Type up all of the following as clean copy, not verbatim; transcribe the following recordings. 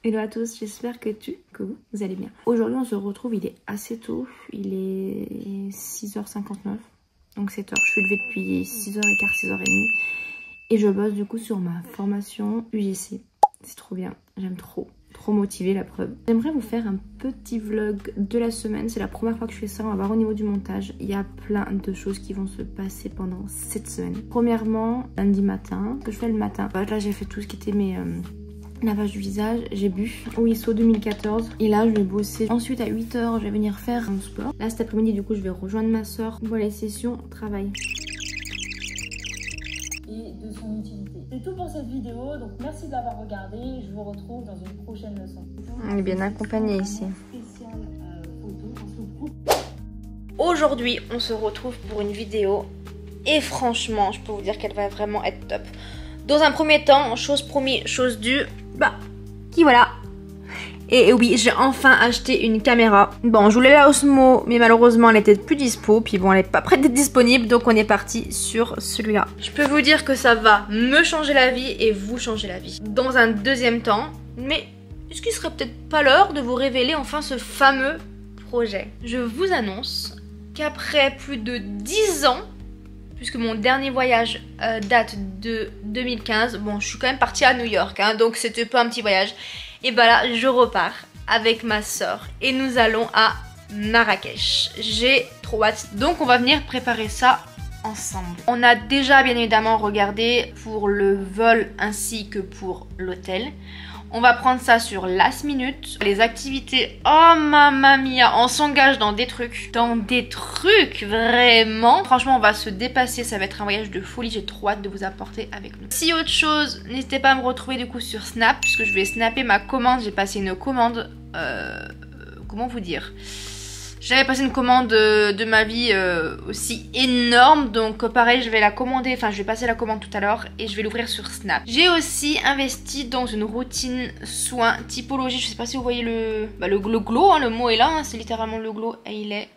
Hello à tous, j'espère que vous allez bien. Aujourd'hui on se retrouve, il est assez tôt, il est 6h59, donc 7h. Je suis levée depuis 6h15, 6h30 et je bosse du coup sur ma formation UGC. C'est trop bien, j'aime trop motivée la preuve. J'aimerais vous faire un petit vlog de la semaine, c'est la première fois que je fais ça, on va voir au niveau du montage. Il y a plein de choses qui vont se passer pendant cette semaine. Premièrement, lundi matin, que je fais le matin, là j'ai fait tout ce qui était mes... lavage du visage, j'ai bu au ISO 2014 et là je vais bosser. Ensuite à 8h je vais venir faire un sport. Là cet après-midi du coup je vais rejoindre ma soeur pour les sessions travail. Et de son utilité. C'est tout pour cette vidéo, donc merci de l'avoir regardé. Je vous retrouve dans une prochaine leçon. On est bien accompagné ici. Aujourd'hui on se retrouve pour une vidéo et franchement je peux vous dire qu'elle va vraiment être top. Dans un premier temps, chose promis, chose due, qui voilà. Et oui, j'ai enfin acheté une caméra. Bon, je voulais la Osmo, mais malheureusement elle était plus dispo. Puis bon, elle est pas prête d'être disponible, donc on est parti sur celui-là. Je peux vous dire que ça va me changer la vie et vous changer la vie. Dans un deuxième temps, mais est-ce qu'il serait peut-être pas l'heure de vous révéler enfin ce fameux projet? Je vous annonce qu'après plus de 10 ans, puisque mon dernier voyage date de 2015. Bon, je suis quand même partie à New York, hein, donc c'était pas un petit voyage. Et bah là, je repars avec ma soeur et nous allons à Marrakech. J'ai trop hâte. Donc on va venir préparer ça ensemble. On a déjà bien évidemment regardé pour le vol ainsi que pour l'hôtel. On va prendre ça sur last minute. Les activités, oh mamma mia, on s'engage dans des trucs. Vraiment. Franchement, on va se dépasser, ça va être un voyage de folie. J'ai trop hâte de vous apporter avec nous. Si autre chose, n'hésitez pas à me retrouver du coup sur Snap, puisque je vais snapper ma commande. J'ai passé une commande, comment vous dire ? J'avais passé une commande de ma vie aussi énorme, donc pareil je vais la commander, enfin je vais passer la commande tout à l'heure et je vais l'ouvrir sur Snap. J'ai aussi investi dans une routine soin typologie, je sais pas si vous voyez le glow, hein, le mot est là, hein, c'est littéralement le glow et il est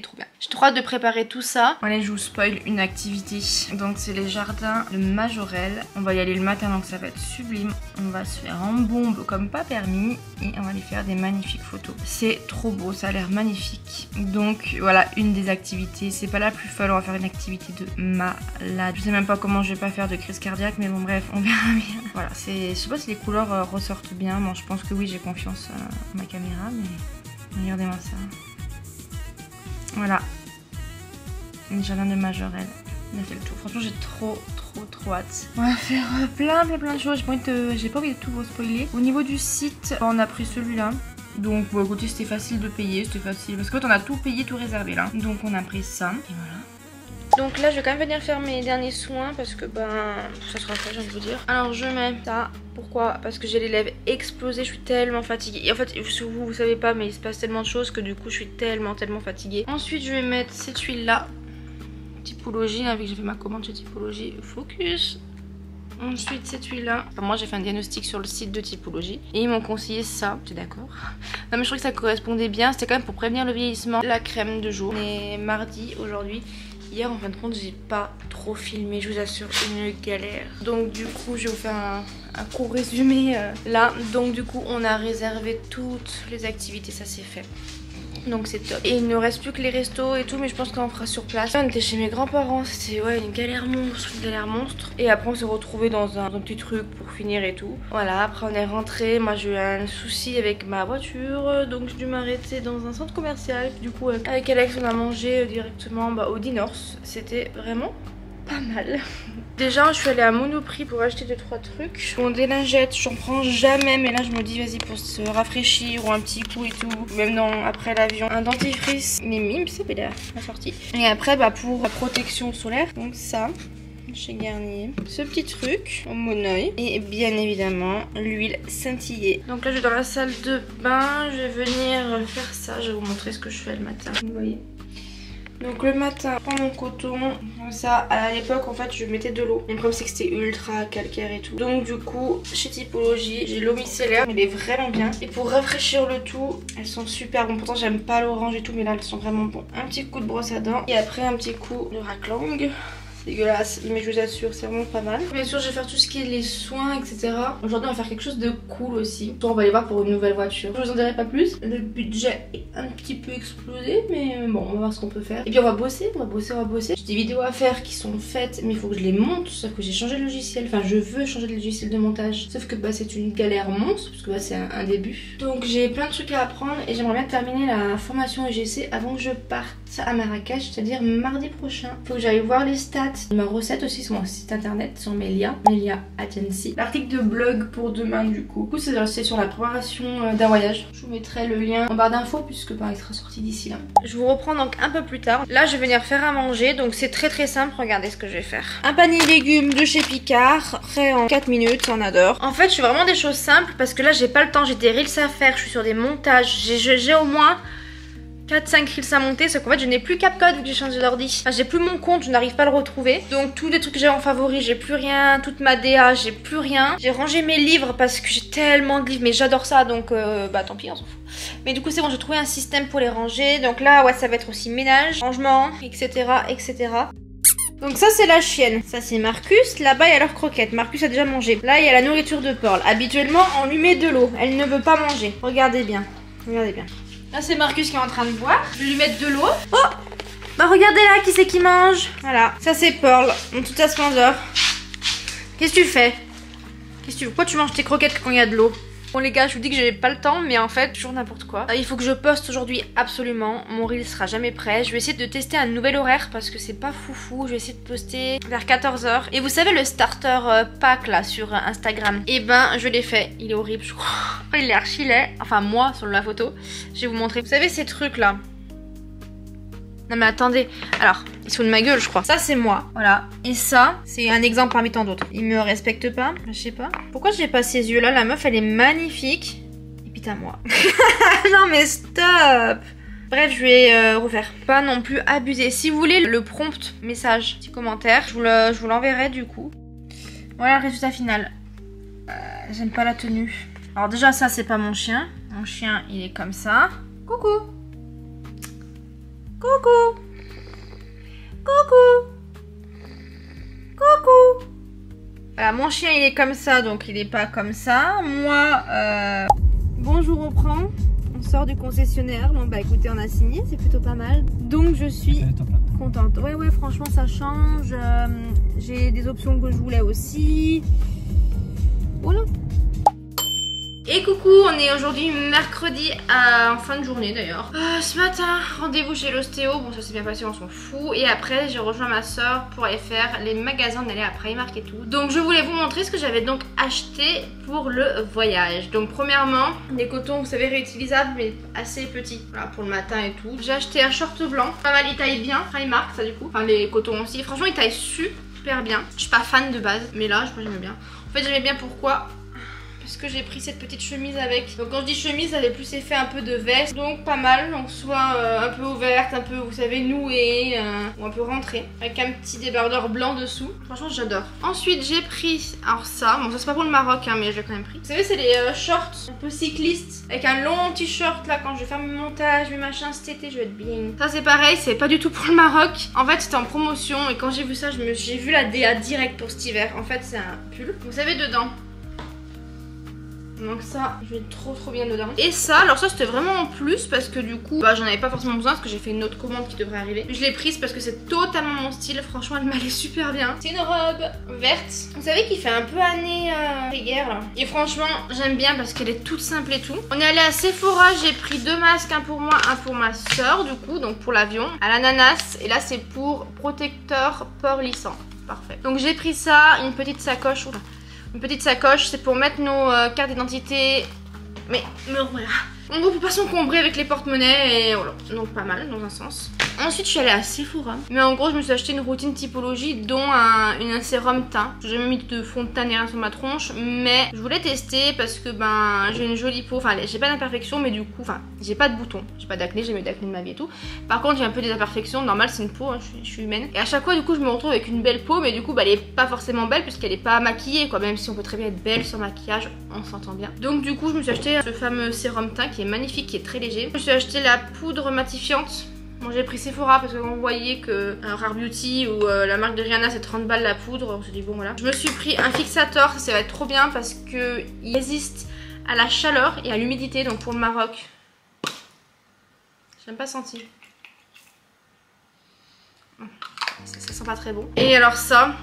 trop bien. J'ai trop hâte de préparer tout ça. Allez, je vous spoil une activité. Donc c'est les jardins de Majorelle. On va y aller le matin, donc ça va être sublime. On va se faire en bombe comme pas permis et on va aller faire des magnifiques photos. C'est trop beau, ça a l'air magnifique. Donc voilà, une des activités. C'est pas la plus folle, on va faire une activité de malade. Je sais même pas comment je vais pas faire de crise cardiaque, mais bon bref, on verra bien. Voilà, je sais pas si les couleurs ressortent bien. Bon, je pense que oui, j'ai confiance en ma caméra, mais regardez-moi ça. Voilà, le jardin de Majorelle. On a fait le tour. Franchement, j'ai trop hâte. On va faire plein de choses. J'ai pas envie de tout vous spoiler. Au niveau du site, on a pris celui-là. Donc, bon, écoutez, c'était facile de payer. C'était facile. Parce qu'en fait, on a tout payé, tout réservé là. Donc, on a pris ça. Et voilà. Donc là je vais quand même venir faire mes derniers soins parce que ça sera fait, je viens de vous dire. Alors je mets ça, pourquoi? Parce que j'ai les lèvres explosées, je suis tellement fatiguée. Et en fait vous savez pas mais il se passe tellement de choses que du coup je suis tellement fatiguée. Ensuite je vais mettre cette huile là, typologie, avec j'ai fait ma commande chez typologie, focus. Ensuite cette huile là, enfin, moi j'ai fait un diagnostic sur le site de typologie et ils m'ont conseillé ça, tu es d'accord? Non mais je trouvais que ça correspondait bien, c'était quand même pour prévenir le vieillissement. La crème de jour, on est mardi aujourd'hui. Hier en fin de compte j'ai pas trop filmé, je vous assure, une galère. Donc du coup je vais vous faire un court résumé là. Donc du coup on a réservé toutes les activités, ça c'est fait. Donc c'est top. Et il ne reste plus que les restos et tout, mais je pense qu'on fera sur place. On était chez mes grands-parents, c'était une galère monstre. Et après on s'est retrouvés dans un petit truc pour finir et tout. Voilà, après on est rentré. Moi j'ai eu un souci avec ma voiture, donc j'ai dû m'arrêter dans un centre commercial. Du coup avec Alex on a mangé directement au Dinorce. C'était vraiment pas mal. Déjà je suis allée à Monoprix pour acheter 2-3 trucs. Bon, des lingettes j'en prends jamais, mais là je me dis vas-y pour se rafraîchir ou un petit coup et tout. Même après l'avion, un dentifrice Mimi, c'est bien la sortie. Et après pour la protection solaire, donc ça chez Garnier, ce petit truc au Monoeil et bien évidemment l'huile scintillée. Donc là je vais dans la salle de bain, je vais venir faire ça, je vais vous montrer ce que je fais le matin, vous voyez. Donc le matin, je prends mon coton, ça à l'époque en fait je mettais de l'eau. Le problème c'est que c'était ultra calcaire et tout. Donc du coup chez Typologie j'ai l'eau micellaire, elle est vraiment bien. Et pour rafraîchir le tout, elles sont super bonnes. Pourtant j'aime pas l'orange et tout mais là elles sont vraiment bonnes. Un petit coup de brosse à dents et après un petit coup de raclong. C'est dégueulasse, mais je vous assure, c'est vraiment pas mal. Bien sûr, je vais faire tout ce qui est les soins, etc. Aujourd'hui, on va faire quelque chose de cool aussi. On va aller voir pour une nouvelle voiture. Je vous en dirai pas plus. Le budget est un petit peu explosé, mais bon, on va voir ce qu'on peut faire. Et puis on va bosser. J'ai des vidéos à faire qui sont faites, mais il faut que je les monte. Sauf que j'ai changé de logiciel. Enfin, je veux changer de logiciel de montage. Sauf que bah, c'est une galère monstre, parce que bah, c'est un début. Donc j'ai plein de trucs à apprendre et j'aimerais bien terminer la formation EGC avant que je parte à Marrakech, c'est-à-dire mardi prochain. Faut que j'aille voir les stats, ma recette aussi sur mon site internet, sur Melia Agency. L'article de blog pour demain du coup. Du coup c'est sur la préparation d'un voyage. Je vous mettrai le lien en barre d'infos puisque bah, il sera sorti d'ici là. Je vous reprends donc un peu plus tard. Là je vais venir faire à manger, donc c'est très simple, regardez ce que je vais faire. Un panier légumes de chez Picard, prêt en 4 minutes, on adore. En fait je fais vraiment des choses simples parce que là j'ai pas le temps, j'ai des reels à faire, je suis sur des montages, j'ai au moins 4-5 reels à monter, sauf qu'en fait je n'ai plus CapCut vu que j'ai changé d'ordi. Enfin, j'ai plus mon compte, je n'arrive pas à le retrouver. Donc tous les trucs que j'ai en favori, j'ai plus rien. Toute ma DA, j'ai plus rien. J'ai rangé mes livres parce que j'ai tellement de livres, mais j'adore ça, donc bah tant pis, on s'en fout. Mais du coup c'est bon, j'ai trouvé un système pour les ranger. Donc là ouais, ça va être aussi ménage, rangement, etc. Donc ça c'est la chienne, ça c'est Marcus, là-bas il y a leurs croquettes, Marcus a déjà mangé. Là il y a la nourriture de Pearl, habituellement on lui met de l'eau, elle ne veut pas manger. Regardez bien. Là c'est Marcus qui est en train de boire. Je vais lui mettre de l'eau. Oh, bah regardez là, qui c'est qui mange. Voilà, ça c'est Pearl, en toute sa splendeur. Qu'est-ce que tu fais? Pourquoi tu manges tes croquettes quand il y a de l'eau? Bon les gars, je vous dis que j'ai pas le temps, mais en fait, toujours n'importe quoi. Il faut que je poste aujourd'hui absolument. Mon reel sera jamais prêt. Je vais essayer de tester un nouvel horaire parce que c'est pas foufou. Je vais essayer de poster vers 14 h. Et vous savez le starter pack là sur Instagram? Et ben, je l'ai fait. Il est horrible, je crois. Il est archi laid. Enfin, moi, sur la photo. Je vais vous montrer. Vous savez ces trucs là? Non mais attendez, alors, ils sont de ma gueule je crois. Ça c'est moi, voilà. Et ça, c'est un exemple parmi tant d'autres. Il me respecte pas, je sais pas. Pourquoi j'ai pas ces yeux là? La meuf elle est magnifique. Et putain moi. Non mais stop. Bref, je vais refaire. Pas non plus abuser. Si vous voulez le prompt message, petit commentaire, je vous l'enverrai du coup. Voilà le résultat final. J'aime pas la tenue. Alors déjà ça c'est pas mon chien. Mon chien il est comme ça. Coucou. Coucou. Voilà, mon chien il est comme ça, donc il est pas comme ça. Moi, bonjour, on prend. On sort du concessionnaire. Bon bah écoutez, on a signé, c'est plutôt pas mal. Donc je suis contente. Ouais, franchement ça change. J'ai des options que je voulais aussi. Voilà. Et coucou, on est aujourd'hui mercredi en fin de journée d'ailleurs. Ce matin, rendez-vous chez l'ostéo. Bon, ça s'est bien passé, on s'en fout. Et après, j'ai rejoint ma soeur pour aller faire les magasins, d'aller à Primark et tout. Donc, je voulais vous montrer ce que j'avais donc acheté pour le voyage. Donc, premièrement, des cotons, vous savez, réutilisables, mais assez petits. Voilà, pour le matin et tout. J'ai acheté un short blanc. Pas mal, il taille bien. Primark, ça du coup. Enfin, les cotons aussi. Franchement, il taille super bien. Je suis pas fan de base, mais là, je crois que j'aimais bien. En fait, j'aimais bien pourquoi? Parce que j'ai pris cette petite chemise avec. Donc quand je dis chemise, elle avait plus effet un peu de veste. Donc pas mal. Donc soit un peu ouverte, un peu, vous savez, nouée, ou un peu rentrée. Avec un petit débardeur blanc dessous. Franchement, j'adore. Ensuite, j'ai pris, alors ça, bon ça c'est pas pour le Maroc, hein, mais je l'ai quand même pris. Vous savez, c'est les shorts un peu cyclistes. Avec un long t-shirt là, quand je vais faire mes montages, mes machins cet été, je vais être bien. Ça c'est pareil, c'est pas du tout pour le Maroc. En fait, c'était en promotion. Et quand j'ai vu ça, j'ai vu la DA direct pour cet hiver. En fait, c'est un pull. Vous savez, dedans. Donc ça, je vais trop bien dedans. Et ça, alors ça c'était vraiment en plus parce que du coup, bah, j'en avais pas forcément besoin parce que j'ai fait une autre commande qui devrait arriver. Je l'ai prise parce que c'est totalement mon style. Franchement, elle m'allait super bien. C'est une robe verte. Vous savez qu'il fait un peu année guerre là. Et franchement, j'aime bien parce qu'elle est toute simple et tout. On est allé à Sephora, j'ai pris 2 masques, un pour moi, un pour ma soeur du coup, donc pour l'avion. À l'ananas. Et là c'est pour protecteur pearlissant. Parfait. Donc j'ai pris ça, une petite sacoche. Oula. Une petite sacoche, c'est pour mettre nos cartes d'identité. Mais voilà. En gros, pour pas s'encombrer avec les porte-monnaies et voilà. Donc pas mal dans un sens. Ensuite, je suis allée à Sephora. Mais en gros, je me suis acheté une routine typologie, dont un sérum teint. J'ai jamais mis de fond de teint ni rien sur ma tronche, mais je voulais tester parce que ben j'ai une jolie peau. Enfin, j'ai pas d'imperfection, mais du coup, enfin, j'ai pas de boutons. J'ai pas d'acné, j'ai jamais eu d'acné de ma vie et tout. Par contre, j'ai un peu des imperfections. Normal, c'est une peau, hein, je suis humaine. Et à chaque fois, du coup, je me retrouve avec une belle peau, mais du coup, bah, elle est pas forcément belle puisqu'elle est pas maquillée, quoi. Même si on peut très bien être belle sans maquillage, on s'entend bien. Donc, du coup, je me suis acheté ce fameux sérum teint qui est magnifique, qui est très léger. Je me suis acheté la poudre matifiante. Bon, j'ai pris Sephora parce que quand vous voyez que Rare Beauty ou la marque de Rihanna c'est 30 balles la poudre, on se dit bon voilà. Je me suis pris un fixateur, ça va être trop bien parce que il résiste à la chaleur et à l'humidité, donc pour le Maroc. J'aime pas sentir. Ça sent pas très bon. Et alors ça,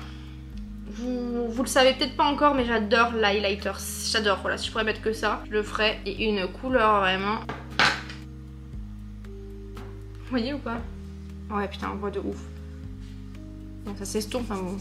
vous le savez peut-être pas encore, mais j'adore l'highlighter. J'adore, voilà, si je pourrais mettre que ça, je le ferais. Et une couleur vraiment. Vous voyez ou pas? Ouais putain, on voit de ouf. Bon, ça s'estompe, enfin bon,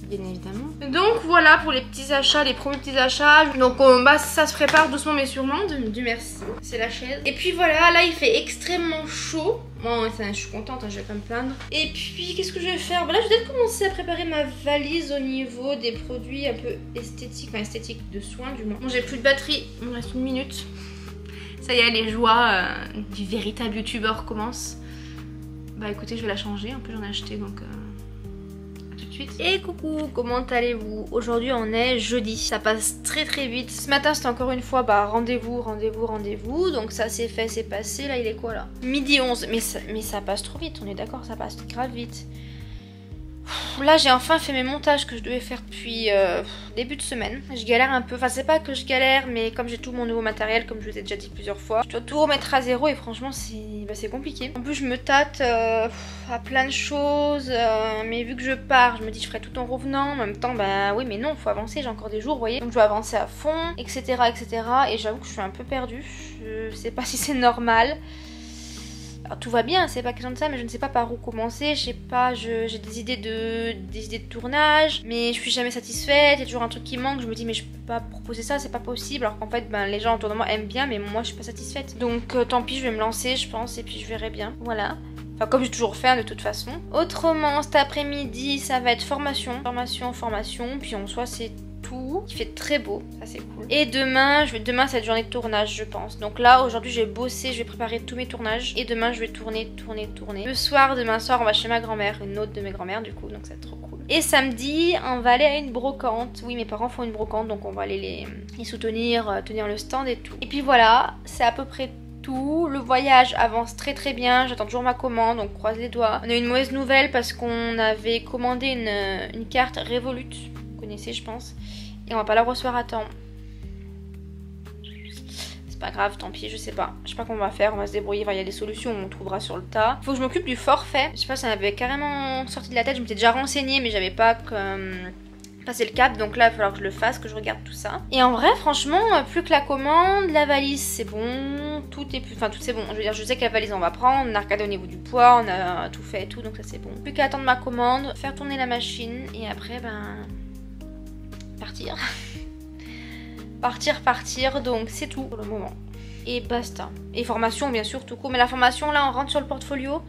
bien évidemment. Donc voilà pour les petits achats, les premiers petits achats. Donc bah, ça se prépare doucement mais sûrement, Dieu merci. C'est la chaise. Et puis voilà, là il fait extrêmement chaud. Bon, je suis contente, hein, je vais pas me plaindre. Et puis qu'est-ce que je vais faire? Bah là je vais peut-être commencer à préparer ma valise au niveau des produits un peu esthétiques, enfin esthétiques de soins du moins. Bon, j'ai plus de batterie, il me reste 1 minute. Ça y est, les joies du véritable youtubeur commencent. Bah écoutez, je vais la changer, en plus j'en ai acheté donc à tout de suite. Et coucou, comment allez-vous? Aujourd'hui on est jeudi, ça passe très très vite. Ce matin c'était encore une fois bah rendez-vous, donc ça c'est fait, c'est passé. Là il est quoi là? Midi 11, mais ça passe trop vite, on est d'accord, ça passe grave vite. Là j'ai enfin fait mes montages que je devais faire depuis début de semaine. Je galère un peu, enfin c'est pas que je galère, mais comme j'ai tout mon nouveau matériel, comme je vous ai déjà dit plusieurs fois, je dois tout remettre à zéro et franchement c'est compliqué. En plus je me tâte à plein de choses, mais vu que je pars, je me dis je ferai tout en revenant. En même temps bah oui mais non, faut avancer, j'ai encore des jours vous voyez. Donc je dois avancer à fond, etc. Et j'avoue que je suis un peu perdue, je sais pas si c'est normal. Alors, tout va bien, c'est pas question de ça, mais je ne sais pas par où commencer. Je sais pas, j'ai des idées de tournage, mais je suis jamais satisfaite. Il y a toujours un truc qui manque. Je me dis, mais je peux pas proposer ça, c'est pas possible. Alors qu'en fait, ben, les gens autour de moi aiment bien, mais moi je suis pas satisfaite. Donc tant pis, je vais me lancer, je pense, et puis je verrai bien. Voilà. Enfin, comme j'ai toujours fait, hein, de toute façon. Autrement, cet après-midi, ça va être formation. Puis en soi, c'est tout. Il fait très beau, ça c'est cool. Et demain, ça va être journée de tournage, je pense. Donc là, aujourd'hui, je vais bosser, je vais préparer tous mes tournages. Et demain, je vais tourner. Le soir, demain soir, on va chez ma grand-mère, une autre de mes grand-mères, du coup, donc ça va être trop cool. Et samedi, on va aller à une brocante. Oui, mes parents font une brocante, donc on va aller les soutenir, tenir le stand et tout. Et puis voilà, c'est à peu près tout. Le voyage avance très très bien, j'attends toujours ma commande, donc croise les doigts. On a eu une mauvaise nouvelle parce qu'on avait commandé une carte Revolut, vous connaissez je pense, et on va pas la recevoir à temps. C'est pas grave, tant pis, je sais pas comment on va faire, on va se débrouiller, il y a des solutions, on trouvera sur le tas. Faut que je m'occupe du forfait, je sais pas, ça m'avait carrément sorti de la tête, je m'étais déjà renseignée mais j'avais pas passer le cap, donc là il va falloir que je le fasse, que je regarde tout ça. Et en vrai franchement plus que la commande, la valise c'est bon, tout c'est bon, je veux dire je sais que la valise on va prendre, on a regardé au niveau du poids, on a tout fait et tout, donc ça c'est bon. Plus qu'à attendre ma commande, faire tourner la machine et après ben partir. partir, donc c'est tout pour le moment. Et basta. Et formation bien sûr tout court, mais la formation là on rentre sur le portfolio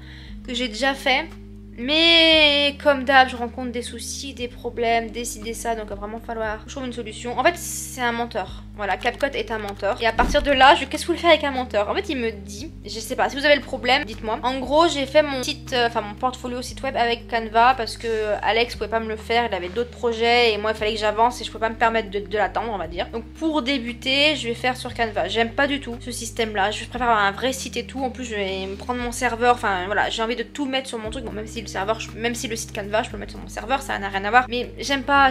que j'ai déjà fait. Mais comme d'hab, je rencontre des soucis, des problèmes, décider ça, donc il va vraiment falloir que je trouve une solution. En fait, c'est un menteur. Voilà, CapCut est un menteur. Et à partir de là, qu'est-ce que vous voulez faire avec un menteur? En fait, il me dit, je sais pas, si vous avez le problème, dites-moi. En gros, j'ai fait mon site, mon portfolio site web avec Canva parce que Alex pouvait pas me le faire, il avait d'autres projets et moi, il fallait que j'avance et je pouvais pas me permettre de l'attendre, on va dire. Donc pour débuter, je vais faire sur Canva. J'aime pas du tout ce système-là. Je préfère avoir un vrai site et tout. En plus, je vais me prendre mon serveur. Enfin voilà, j'ai envie de tout mettre sur mon truc. Bon, même si le serveur, même si le site Canva, je peux le mettre sur mon serveur, ça n'a rien à voir. Mais j'aime pas.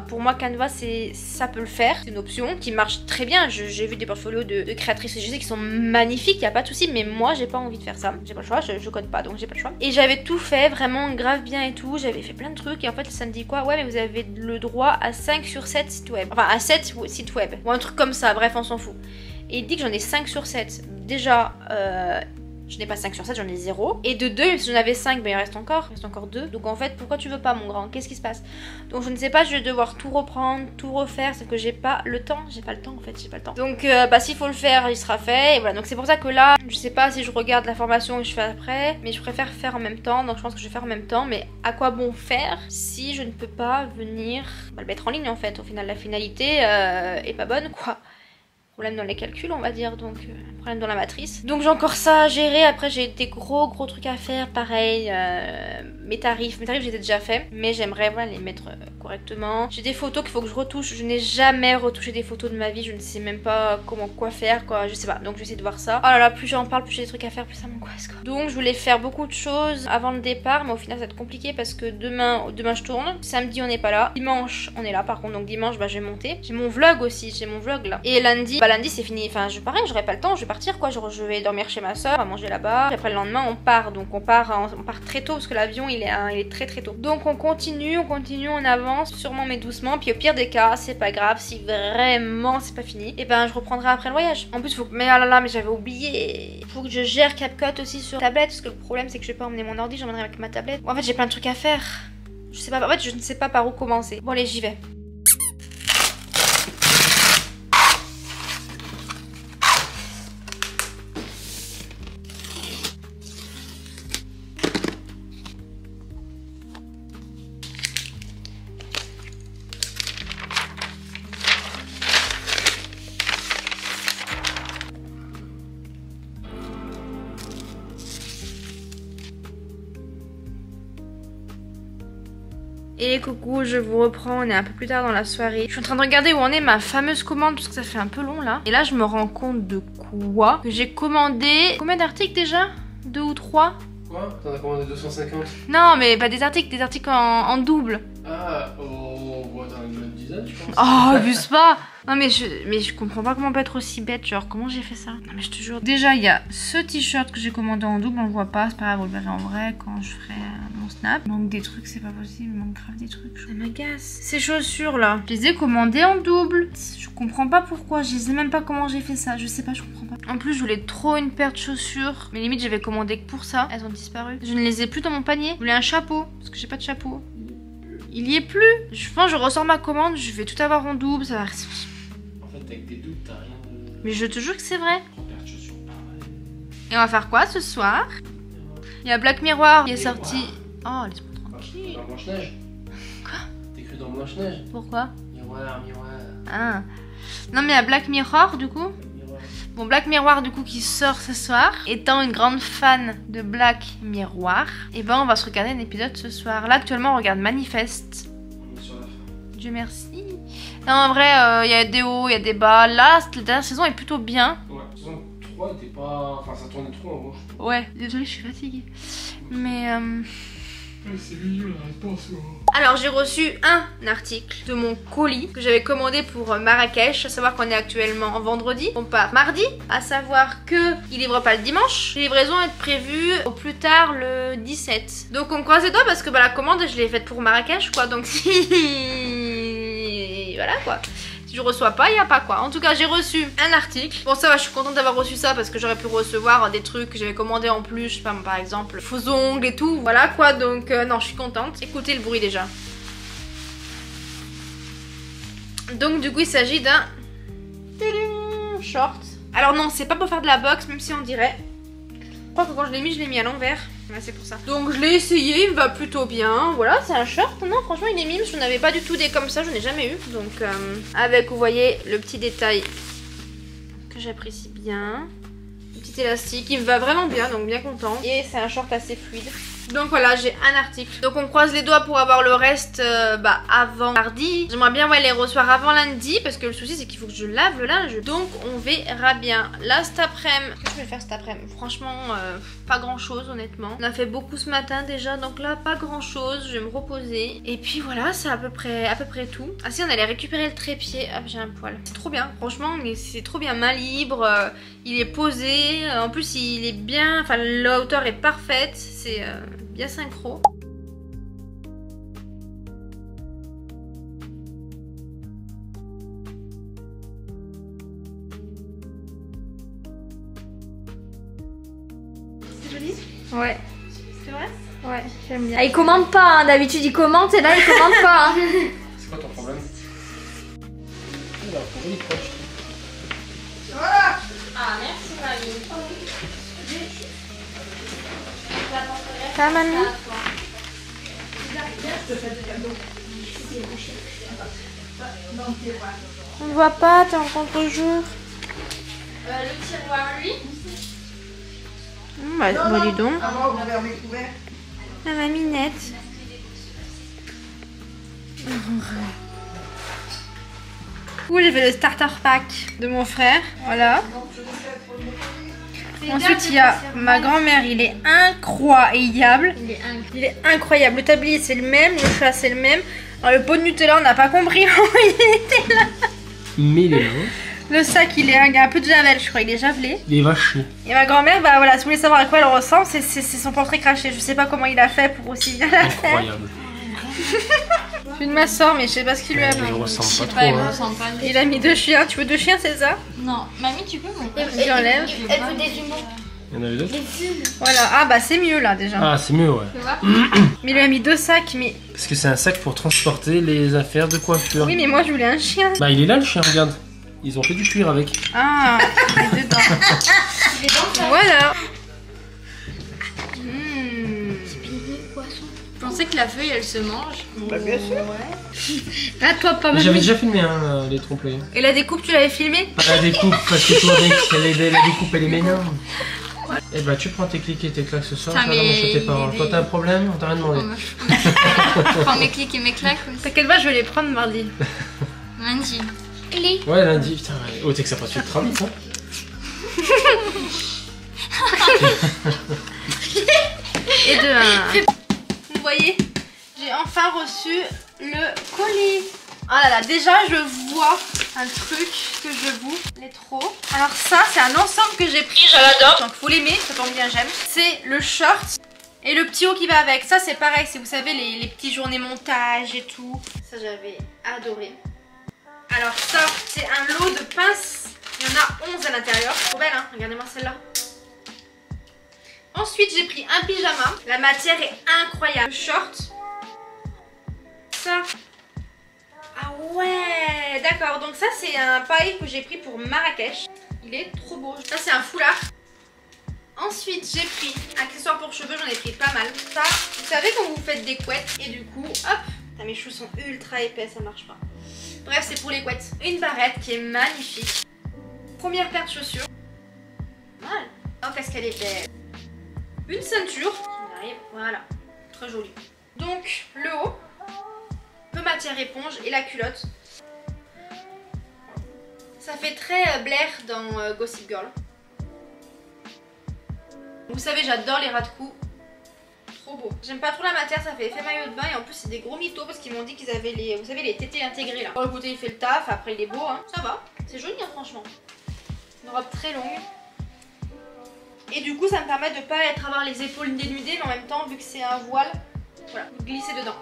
Pour moi, Canva, ça peut le faire. C'est une option qui marche très bien. J'ai vu des portfolios de créatrices et je sais qu'ils sont magnifiques, y a pas de souci. Mais moi, j'ai pas envie de faire ça. J'ai pas le choix. Je code pas, donc j'ai pas le choix. Et j'avais tout fait vraiment grave bien et tout. J'avais fait plein de trucs et en fait, ça me dit quoi? Ouais, mais vous avez le droit à 5 sur 7 sites web. Enfin, à 7 sites web. Ou un truc comme ça. Bref, on s'en fout. Et il dit que j'en ai 5 sur 7. Déjà, je n'ai pas 5 sur 7, j'en ai 0. Et de 2, si j'en avais 5, ben il reste encore 2. Donc en fait, pourquoi tu veux pas, mon grand? Qu'est-ce qui se passe? Donc je ne sais pas, je vais devoir tout reprendre, tout refaire. C'est que j'ai pas le temps. J'ai pas le temps en fait, j'ai pas le temps. Donc bah s'il faut le faire, il sera fait. Et voilà, donc c'est pour ça que là, je sais pas si je regarde la formation que je fais après. Mais je préfère faire en même temps. Donc je pense que je vais faire en même temps. Mais à quoi bon faire si je ne peux pas venir le mettre en ligne en fait? Au final, la finalité est pas bonne quoi. problème dans les calculs on va dire, donc problème dans la matrice. Donc j'ai encore ça à gérer, après j'ai des gros trucs à faire, pareil, mes tarifs j'étais déjà fait, mais j'aimerais voilà, les mettre correctement. J'ai des photos qu'il faut que je retouche, je n'ai jamais retouché des photos de ma vie, je ne sais même pas quoi faire quoi, je sais pas, donc je vais essayer de voir ça. Oh là là, plus j'en parle, plus j'ai des trucs à faire, plus ça m'angoisse quoi. Donc je voulais faire beaucoup de choses avant le départ, mais au final ça va être compliqué parce que demain je tourne, samedi on n'est pas là, dimanche on est là par contre, donc dimanche bah je vais monter. J'ai mon vlog aussi, j'ai mon vlog là. Et lundi, bah lundi c'est fini, enfin pareil, j'aurai pas le temps, je vais partir quoi, je vais dormir chez ma soeur, on va manger là-bas. Après le lendemain on part, donc on part très tôt parce que l'avion il est très tôt. Donc on continue, on avance, sûrement mais doucement, puis au pire des cas, c'est pas grave, si vraiment c'est pas fini, et ben je reprendrai après le voyage. En plus faut que, mais ah là là, mais j'avais oublié, faut que je gère CapCut aussi sur tablette, parce que le problème c'est que je vais pas emmener mon ordi, j'emmènerai avec ma tablette. En fait j'ai plein de trucs à faire. Je sais pas, en fait je ne sais pas par où commencer. Bon allez j'y vais. Et coucou, je vous reprends, on est un peu plus tard dans la soirée. Je suis en train de regarder où en est ma fameuse commande parce que ça fait un peu long là. Et là je me rends compte de quoi? Que j'ai commandé... Combien d'articles déjà? 2 ou 3? Quoi? T'en as commandé 250? Non mais pas des articles en double. Ah, oh, ouais, t'en as une dizaine je pense. Oh, abuse pas. Non mais je comprends pas comment on peut être aussi bête, genre comment j'ai fait ça? Non mais je te jure. Déjà il y a ce t-shirt que j'ai commandé en double, on le voit pas, c'est pas grave, vous le verrez en vrai quand je ferai mon snap. Il manque des trucs, c'est pas possible, il manque grave des trucs. Ça m'agace. Ces chaussures là, je les ai commandées en double. Je comprends pas pourquoi, je sais même pas comment j'ai fait ça, je sais pas, je comprends pas. En plus je voulais trop une paire de chaussures, mais limite j'avais commandé que pour ça, elles ont disparu. Je ne les ai plus dans mon panier. Je voulais un chapeau, parce que j'ai pas de chapeau. Il y est plus. Je pense que je ressors ma commande, je vais tout avoir en double, ça va... En fait, avec des doubles, t'as rien de... Mais je te jure que c'est vrai. Paire de chaussures, pareil. Et on va faire quoi ce soir? Il y a Black Mirror qui est sorti. Oh, laisse-moi tranquille. Dans Blanche-Neige. Quoi? T'es cru dans Blanche-Neige? Pourquoi? Miroir. Ah. Non, mais il y a Black Mirror du coup. Miroir. Bon, Black Mirror du coup qui sort ce soir. Étant une grande fan de Black Mirror, et ben on va se regarder un épisode ce soir. Là actuellement on regarde Manifest. On est sur la fin. Dieu merci. Non, en vrai, il y a des hauts, il y a des bas. Là, la dernière saison est plutôt bien. Ouais, saison 3 était pas... Enfin, ça tournait trop en gros. Ouais, désolée, je suis fatiguée. Mais... C'est lui, là, pas en ce moment. Alors, j'ai reçu un article de mon colis que j'avais commandé pour Marrakech. À savoir qu'on est actuellement en vendredi. On part mardi. À savoir que il livre pas le dimanche. Les livraisons est prévue au plus tard le 17. Donc, on croise les doigts parce que bah, la commande, je l'ai faite pour Marrakech, quoi. Donc, si... voilà, quoi. Si je reçois pas, il n'y a pas quoi. En tout cas, j'ai reçu un article. Bon, ça va, je suis contente d'avoir reçu ça parce que j'aurais pu recevoir des trucs que j'avais commandé en plus. Je sais pas, par exemple, faux ongles et tout. Voilà quoi, donc non, je suis contente. Écoutez le bruit déjà. Donc, du coup, il s'agit d'un short. Alors, non, c'est pas pour faire de la boxe, même si on dirait. Je crois que quand je l'ai mis à l'envers. Ouais, c'est pour ça. Donc je l'ai essayé, il me va plutôt bien. Voilà, c'est un short. Non, franchement, il est mime. Je n'avais pas du tout des comme ça, je n'ai jamais eu. Donc, avec, vous voyez, le petit détail que j'apprécie bien. Le petit élastique, il me va vraiment bien, donc bien content. Et c'est un short assez fluide. Donc voilà, j'ai un article. Donc on croise les doigts pour avoir le reste avant mardi. J'aimerais bien les recevoir avant lundi parce que le souci c'est qu'il faut que je lave le linge. Donc on verra bien. Là cet après-midi, qu'est-ce que je vais faire cet après-midi? Franchement, pas grand-chose honnêtement. On a fait beaucoup ce matin déjà, donc là pas grand-chose. Je vais me reposer. Et puis voilà, c'est à peu près tout. Ah si, on allait récupérer le trépied. Ah, j'ai un poil. C'est trop bien, franchement, c'est trop bien. Main libre, il est posé. En plus il est bien, enfin la hauteur est parfaite. C'est... bien synchro. C'est joli? Ouais. C'est vrai? Ouais, j'aime bien. Ah, il commente pas, hein. D'habitude il commente et là il commente pas. Hein. C'est quoi ton problème? Alors, pourquoi il proche? Voilà. Ah, merci mamie. Ça, mamie? On ne voit pas, t'es en contre-jour. Le tiroir, lui. Bah dis donc. La maminette. Où j'ai fait le starter pack de mon frère. Voilà. Ensuite, il y a ma grand-mère. Il est incroyable. Il est incroyable. Le tablier, c'est le même. Le chat, c'est le même. Alors, le pot de Nutella, on n'a pas compris. Il était là. Mais il est là. Le sac, il a un peu de javel, je crois. Il est javelé. Il est vaché. Et ma grand-mère, bah voilà, si vous voulez savoir à quoi elle ressemble, c'est son portrait craché. Je sais pas comment il a fait pour aussi bien la faire. Incroyable. Je suis de ma soeur, mais je sais pas ce qu'il lui a Il mis. ressemble pas trop. Hein. Il a mis 2 chiens. Tu veux 2 chiens, c'est ça? Non, mamie, tu peux moi. J'enlève. Elle veut des humains. Il y en avait d'autres. Voilà. Ah bah c'est mieux là déjà. Ah, c'est mieux, ouais. Tu vois? Mais il lui a mis 2 sacs, mais. Parce que c'est un sac pour transporter les affaires de coiffure. Oui, mais moi je voulais un chien. Bah, il est là le chien, regarde. Ils ont fait du cuir avec. Ah, il est dedans. Voilà. Mmh. Je pensais que la feuille elle se mange. Bah, bien sûr. Ah, toi, pas Mais mal. j'avais déjà filmé les trompe-l'œil. Et la découpe, tu l'avais filmée? Pas la découpe, parce que toi, mec, la découpe, elle est m'énerve. Eh bah, tu prends tes clics et tes claques ce soir, tu vas mais- chez tes parents. Toi, t'as un problème? On t'a rien demandé. Je prends mes clics et mes claques aussi. T'inquiète pas, je vais les prendre mardi. Lundi. Ouais, lundi, putain, ouais. Oh, t'es que ça passe ultra vite, hein. Et de 1. Vous voyez, j'ai enfin reçu le colis. Ah là là, déjà je vois un truc que je vous l'ai trop. Alors ça, c'est un ensemble que j'ai pris, je l'adore. Donc faut l'aimer, ça tombe bien, j'aime. C'est le short et le petit haut qui va avec. Ça c'est pareil, c'est vous savez les petits journées montage et tout. Ça j'avais adoré. Alors ça, c'est un lot de pinces. Il y en a 11 à l'intérieur. Trop belle, hein, regardez-moi celle-là. Ensuite, j'ai pris un pyjama. La matière est incroyable. Le short. Ça. Ah ouais, d'accord. Donc ça, c'est un paille que j'ai pris pour Marrakech. Il est trop beau. Ça, c'est un foulard. Ensuite, j'ai pris un accessoire pour cheveux. J'en ai pris pas mal. Ça, vous savez quand vous faites des couettes et du coup, hop. Putain, mes cheveux sont ultra épais, ça marche pas. Bref, c'est pour les couettes. Une barrette qui est magnifique. Première paire de chaussures. Voilà. Oh, qu'est-ce qu'elle est belle. Une ceinture qui arrive, voilà, très jolie. Donc le haut, peu matière éponge et la culotte. Ça fait très Blair dans Gossip Girl. Vous savez, j'adore les ras de cou. Trop beau. J'aime pas trop la matière, ça fait effet maillot de bain et en plus c'est des gros mythos parce qu'ils m'ont dit qu'ils avaient les, vous savez, les tétés intégrés là. Pour le côté il fait le taf, après il est beau, hein. Ça va, c'est joli hein, franchement. Une robe très longue. Et du coup ça me permet de pas avoir les épaules dénudées, mais en même temps vu que c'est un voile, voilà, vous glissez dedans.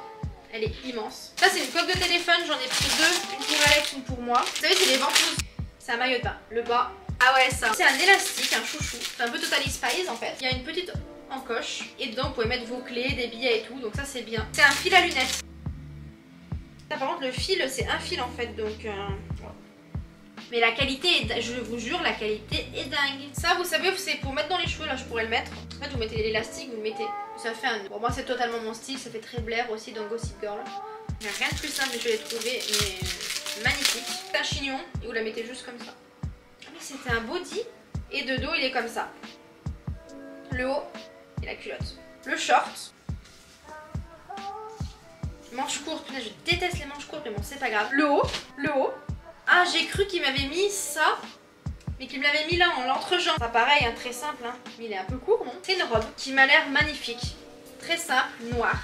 Elle est immense. Ça c'est une coque de téléphone, j'en ai pris 2, une pour Alex, une pour moi. Vous savez c'est les ventouses, c'est un maillot de bain. Le bas, ah ouais ça, c'est un élastique, un chouchou. C'est un peu Totally Spice en fait. Il y a une petite encoche et dedans vous pouvez mettre vos clés, des billets et tout, donc ça c'est bien. C'est un fil à lunettes. Ça, par contre le fil c'est un fil en fait, donc mais la qualité est, je vous jure, la qualité est dingue. Ça, vous savez, c'est pour mettre dans les cheveux, là je pourrais le mettre. En fait, vous mettez l'élastique, vous le mettez. Ça fait un... Bon, moi c'est totalement mon style, ça fait très Blair aussi dans Gossip Girl. Il n'y a rien de plus simple, je l'ai trouvé, mais magnifique. C'est un chignon et vous la mettez juste comme ça. Ah, mais c'était un body et de dos, il est comme ça. Le haut et la culotte. Le short. Manches courtes, je déteste les manches courtes, mais bon, c'est pas grave. Le haut. Ah, j'ai cru qu'il m'avait mis ça, mais qu'il me l'avait mis là en l'entrejambe. Ça pareil, hein, très simple, hein. Mais il est un peu court, non? C'est une robe qui m'a l'air magnifique. Très simple, noire.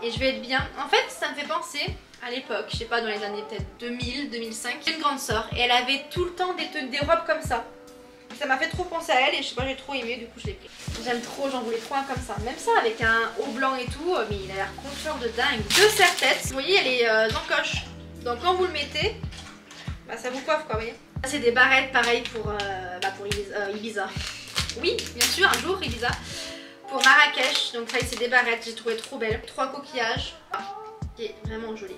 Et je vais être bien. En fait, ça me fait penser à l'époque, je sais pas, dans les années peut-être 2000, 2005. J'ai une grande sœur et elle avait tout le temps des robes comme ça. Ça m'a fait trop penser à elle et je sais pas, j'ai trop aimé, du coup je l'ai pris. J'aime trop, j'en voulais trop un comme ça. Même ça avec un haut blanc et tout, mais il a l'air confort de dingue. 2 serre-têtes, vous voyez, elle est encoche. Donc quand vous le mettez, bah, ça vous coiffe quoi, vous voyez. Ça c'est des barrettes pareil pour Ibiza. Oui, bien sûr, un jour Ibiza. Pour Marrakech, donc ça c'est des barrettes, j'ai trouvé trop belles. 3 coquillages, qui est vraiment joli.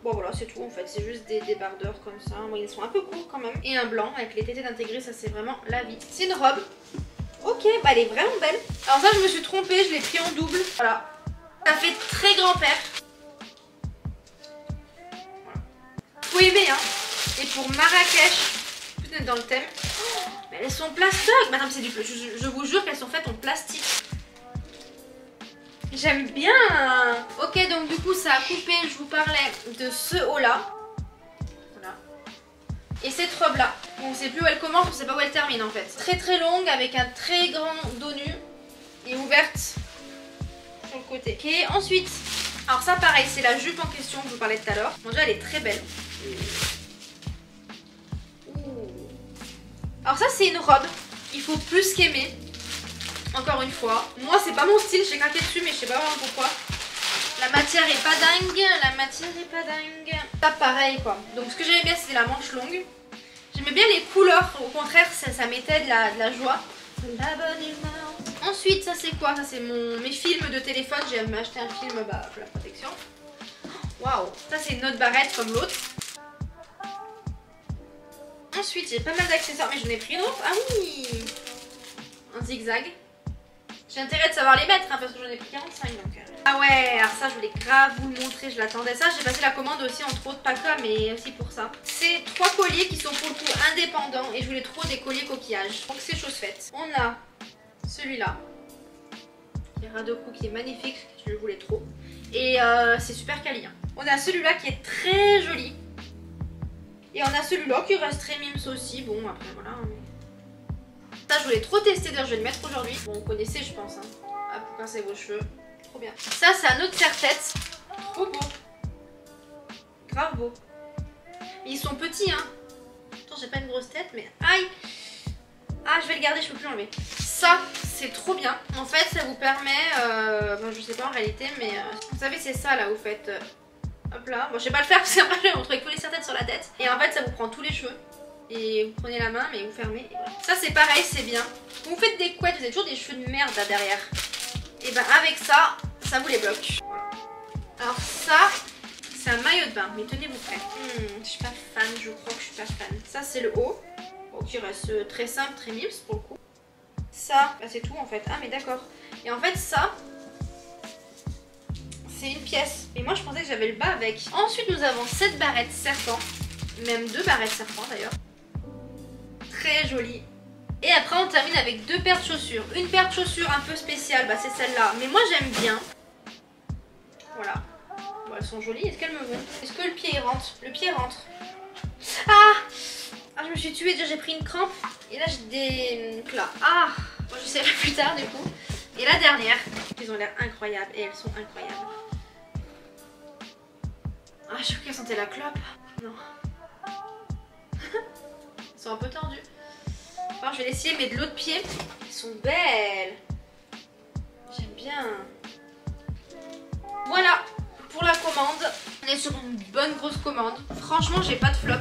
Bon voilà, c'est tout en fait, c'est juste des débardeurs comme ça. Bon, ils sont un peu courts quand même. Et un blanc avec les tétés intégrés, ça c'est vraiment la vie. C'est une robe. Ok, bah elle est vraiment belle. Alors ça je me suis trompée, je l'ai pris en double. Voilà. Ça fait très grand-père. Faut aimer hein. Et pour Marrakech, Tout est dans le thème. Oh, mais elles sont plastoc. Madame, c'est du... je vous jure qu'elles sont faites en plastique. J'aime bien. Ok, donc du coup ça a coupé. Je vous parlais de ce haut là. Voilà. Et cette robe là. On ne sait plus où elle commence, on ne sait pas où elle termine en fait. Très très longue avec un très grand dos nu. Et ouverte sur le côté. Ok, ensuite. Alors ça pareil, c'est la jupe en question que je vous parlais tout à l'heure. Bon, déjà elle est très belle. Alors ça c'est une robe. Il faut plus qu'aimer. Encore une fois. Moi c'est pas mon style, j'ai craqué dessus mais je sais pas vraiment pourquoi. La matière est pas dingue. La matière est pas dingue. Ça pareil quoi. Donc ce que j'aimais bien c'était la manche longue. J'aimais bien les couleurs. Au contraire ça mettait de la joie. La bonne humeur. Ensuite ça c'est quoi? Ça c'est mes films de téléphone. J'ai acheté un film pour la protection. Waouh. Ça c'est une autre barrette comme l'autre. Ensuite j'ai pas mal d'accessoires mais j'en ai pris une autre. Ah oui. Un zigzag. J'ai intérêt de savoir les mettre hein, parce que j'en ai pris 45 donc. Ah ouais, alors ça je voulais grave vous le montrer, je l'attendais. Ça j'ai passé la commande aussi entre autres, pas que mais aussi pour ça. C'est 3 colliers qui sont pour le coup indépendants et je voulais trop des colliers coquillages. Donc c'est chose faite. On a celui-là. Il y a Radoku qui est magnifique, je le voulais trop. Et c'est super quali. Hein. On a celui-là qui est très joli. Et on a celui-là qui reste très mimes aussi. Bon après voilà. Ça je voulais trop tester, d'ailleurs je vais le mettre aujourd'hui. Bon vous connaissez je pense hein. Ah, pour pincer vos cheveux. Trop bien. Ça c'est un autre serre-tête. Trop beau. Grave beau. Et ils sont petits hein. Attends j'ai pas une grosse tête mais aïe. Ah je vais le garder, je peux plus l'enlever. Ça c'est trop bien. En fait ça vous permet, bon, je sais pas en réalité mais vous savez c'est ça là vous faites hop là. Bon je sais pas le faire parce qu'après je vais vous retrouver tous les serre-têtes sur la tête. Et en fait ça vous prend tous les cheveux. Et vous prenez la main mais vous fermez et voilà. Ça c'est pareil, c'est bien. Quand vous faites des couettes, vous avez toujours des cheveux de merde là derrière. Et ben avec ça, ça vous les bloque. Voilà. Alors ça, c'est un maillot de bain, mais tenez-vous prêts. Je suis pas fan, je crois que je suis pas fan. Ça c'est le haut, bon, qui reste très simple, très mimes pour le coup. Ça, bah, c'est tout en fait. Ah mais d'accord. Et en fait ça, c'est une pièce. Et moi je pensais que j'avais le bas avec. Ensuite nous avons cette barrette serpent, même 2 barrettes serpent d'ailleurs. Très jolie. Et après on termine avec 2 paires de chaussures. Une paire de chaussures un peu spéciale, bah c'est celle-là. Mais moi j'aime bien. Voilà. Bon, elles sont jolies, est-ce qu'elles me vont? Est-ce que le pied rentre? Le pied rentre. Ah, je me suis tuée, déjà j'ai pris une crampe. Et là j'ai des... là. Ah, bon, je sais plus tard du coup. Et la dernière, elles ont l'air incroyables. Et elles sont incroyables. Ah, je crois qu'elles sentaient la clope. Non. Elles sont un peu tendues. Alors je vais l'essayer mais de l'autre pied. Elles sont belles. J'aime bien. Voilà pour la commande. On est sur une bonne grosse commande. Franchement j'ai pas de flop.